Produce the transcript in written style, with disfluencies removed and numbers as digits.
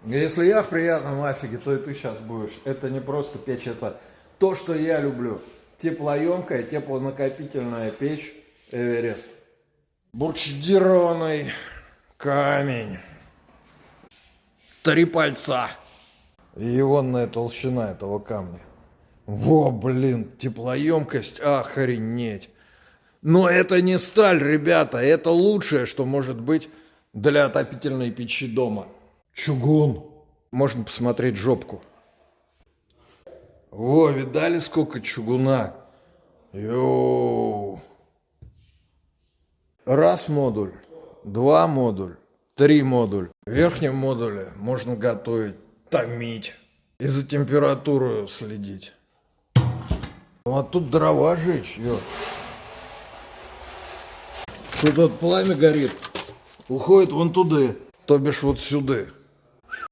Если я в приятном афиге, то и ты сейчас будешь. Это не просто печь, это то, что я люблю. Теплоемкая, теплонакопительная печь Эверест. Бурчдированный камень. 3 пальца. И ионная толщина этого камня. Во, блин, теплоемкость, охренеть. Но это не сталь, ребята, это лучшее, что может быть для отопительной печи дома. Чугун. Можно посмотреть жопку. Во, видали, сколько чугуна? Йоу. Раз модуль, 2 модуль, 3 модуль. В верхнем модуле можно готовить, томить и за температурой следить. А тут дрова жечь, ё. Тут вот пламя горит, уходит вон туда, то бишь вот сюда.